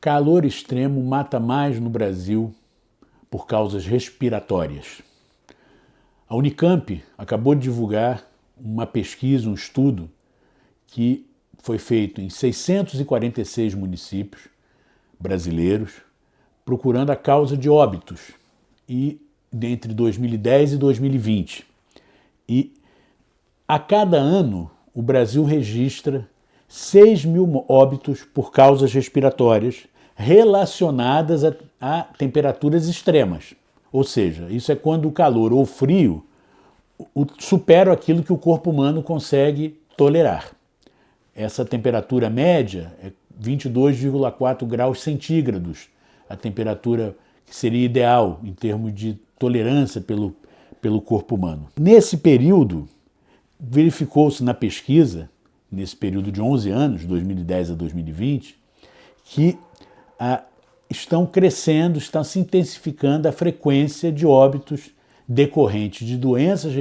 Calor extremo mata mais no Brasil por causas respiratórias. A Unicamp acabou de divulgar uma pesquisa, um estudo, que foi feito em 646 municípios brasileiros, procurando a causa de óbitos entre 2010 e 2020. E a cada ano o Brasil registra 6 mil óbitos por causas respiratórias relacionadas a temperaturas extremas. Ou seja, isso é quando o calor ou o frio supera aquilo que o corpo humano consegue tolerar. Essa temperatura média é 22,4 graus centígrados, a temperatura que seria ideal em termos de tolerância pelo corpo humano. Nesse período, verificou-se na pesquisa, nesse período de 11 anos, 2010 a 2020, que estão crescendo, está se intensificando a frequência de óbitos decorrentes de doenças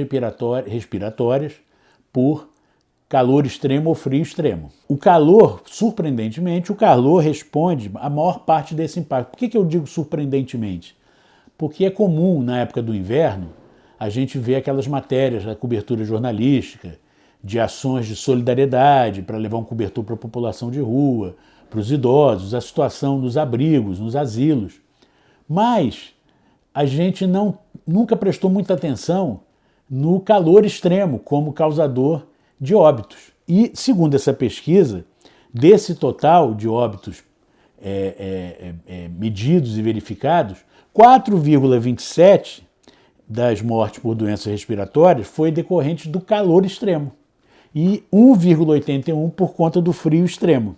respiratórias por calor extremo ou frio extremo. O calor, surpreendentemente, o calor responde a maior parte desse impacto. Por que eu digo surpreendentemente? Porque é comum, na época do inverno, a gente ver aquelas matérias da cobertura jornalística, de ações de solidariedade para levar um cobertor para a população de rua, para os idosos, a situação nos abrigos, nos asilos. Mas a gente nunca prestou muita atenção no calor extremo como causador de óbitos. E, segundo essa pesquisa, desse total de óbitos medidos e verificados, 4,27 das mortes por doenças respiratórias foi decorrente do calor extremo e 1,81 por conta do frio extremo.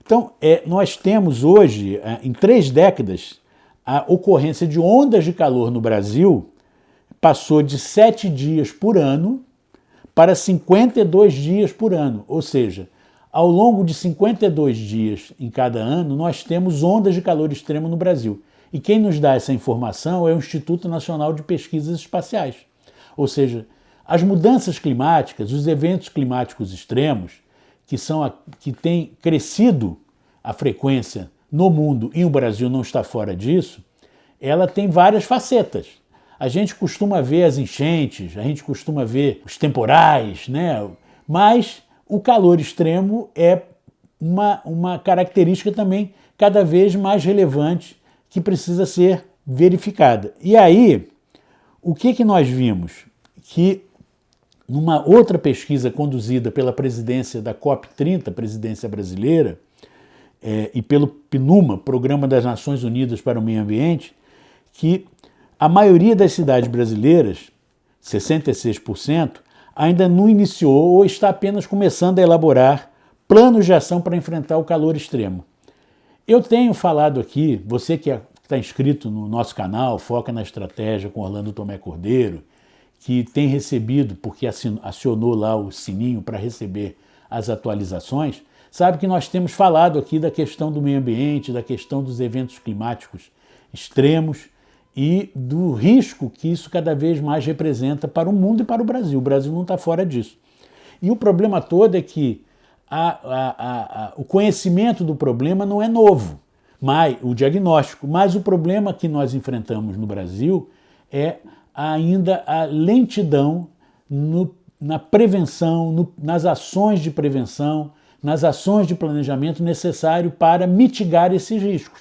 Então, nós temos hoje, em 3 décadas, a ocorrência de ondas de calor no Brasil passou de 7 dias por ano para 52 dias por ano. Ou seja, ao longo de 52 dias em cada ano, nós temos ondas de calor extremo no Brasil. E quem nos dá essa informação é o Instituto Nacional de Pesquisas Espaciais. Ou seja, as mudanças climáticas, os eventos climáticos extremos, que têm crescido a frequência no mundo e o Brasil não está fora disso, ela tem várias facetas. A gente costuma ver as enchentes, a gente costuma ver os temporais, né? Mas o calor extremo é uma característica também cada vez mais relevante que precisa ser verificada. E aí, o que nós vimos? Que numa outra pesquisa conduzida pela presidência da COP30, presidência brasileira, e pelo PNUMA, Programa das Nações Unidas para o Meio Ambiente, que a maioria das cidades brasileiras, 66%, ainda não iniciou ou está apenas começando a elaborar planos de ação para enfrentar o calor extremo. Eu tenho falado aqui, você que está inscrito no nosso canal, Foca na Estratégia com Orlando Tomé Cordeiro, que tem recebido, porque acionou lá o sininho para receber as atualizações, sabe que nós temos falado aqui da questão do meio ambiente, da questão dos eventos climáticos extremos e do risco que isso cada vez mais representa para o mundo e para o Brasil. O Brasil não está fora disso. E o problema todo é que o conhecimento do problema não é novo, o diagnóstico, mas o problema que nós enfrentamos no Brasil é ainda a lentidão na prevenção, nas ações de prevenção, nas ações de planejamento necessário para mitigar esses riscos.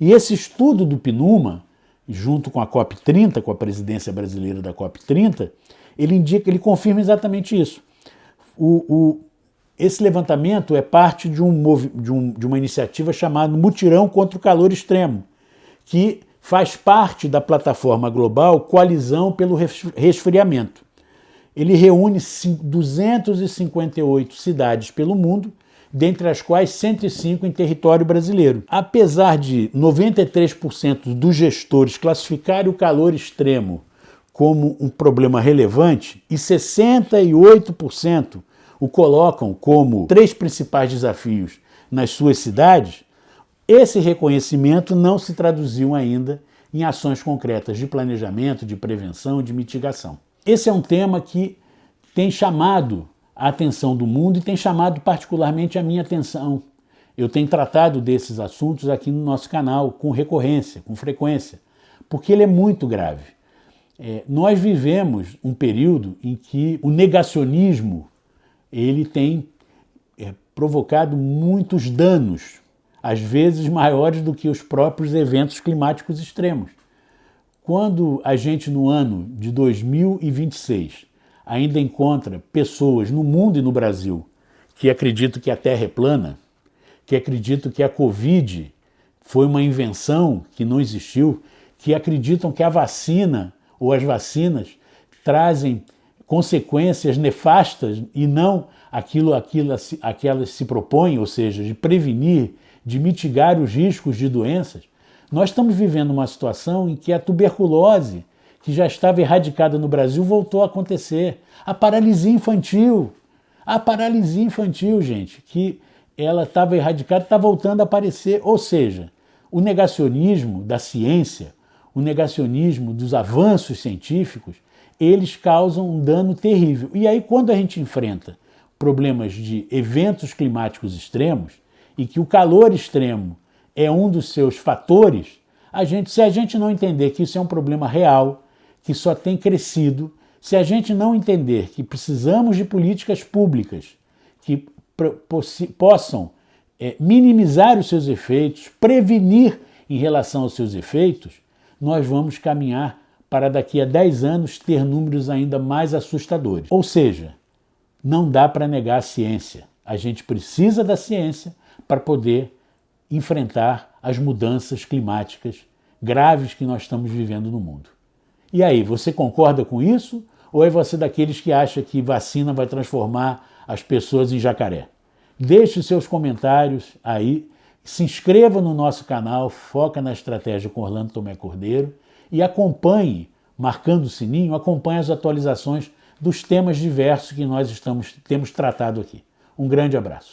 E esse estudo do PNUMA, junto com a COP30, com a presidência brasileira da COP30, ele confirma exatamente isso. Esse levantamento é parte de uma iniciativa chamada Mutirão contra o Calor Extremo, que faz parte da plataforma global Coalizão pelo Resfriamento. Ele reúne 258 cidades pelo mundo, dentre as quais 105 em território brasileiro. Apesar de 93% dos gestores classificarem o calor extremo como um problema relevante e 68% o colocam como 3 principais desafios nas suas cidades, esse reconhecimento não se traduziu ainda em ações concretas de planejamento, de prevenção e de mitigação. Esse é um tema que tem chamado a atenção do mundo e tem chamado particularmente a minha atenção. Eu tenho tratado desses assuntos aqui no nosso canal com recorrência, com frequência, porque ele é muito grave. Nós vivemos um período em que o negacionismo ele tem provocado muitos danos, às vezes maiores do que os próprios eventos climáticos extremos. Quando a gente, no ano de 2026, ainda encontra pessoas no mundo e no Brasil que acreditam que a Terra é plana, que acreditam que a Covid foi uma invenção que não existiu, que acreditam que a vacina ou as vacinas trazem consequências nefastas e não aquilo a que elas se propõem, ou seja, de prevenir, de mitigar os riscos de doenças. Nós estamos vivendo uma situação em que a tuberculose, que já estava erradicada no Brasil, voltou a acontecer. A paralisia infantil, gente, que ela estava erradicada, está voltando a aparecer. Ou seja, o negacionismo da ciência, o negacionismo dos avanços científicos, eles causam um dano terrível. E aí, quando a gente enfrenta problemas de eventos climáticos extremos, e que o calor extremo é um dos seus fatores, se a gente não entender que isso é um problema real, que só tem crescido, se a gente não entender que precisamos de políticas públicas que possam minimizar os seus efeitos, prevenir em relação aos seus efeitos, nós vamos caminhar para daqui a 10 anos ter números ainda mais assustadores. Ou seja, não dá para negar a ciência. A gente precisa da ciência para poder enfrentar as mudanças climáticas graves que nós estamos vivendo no mundo. E aí, você concorda com isso? Ou é você daqueles que acha que vacina vai transformar as pessoas em jacaré? Deixe os seus comentários aí, se inscreva no nosso canal Foca na Estratégia com Orlando Tomé Cordeiro e acompanhe, marcando o sininho, acompanhe as atualizações dos temas diversos que nós temos tratado aqui. Um grande abraço.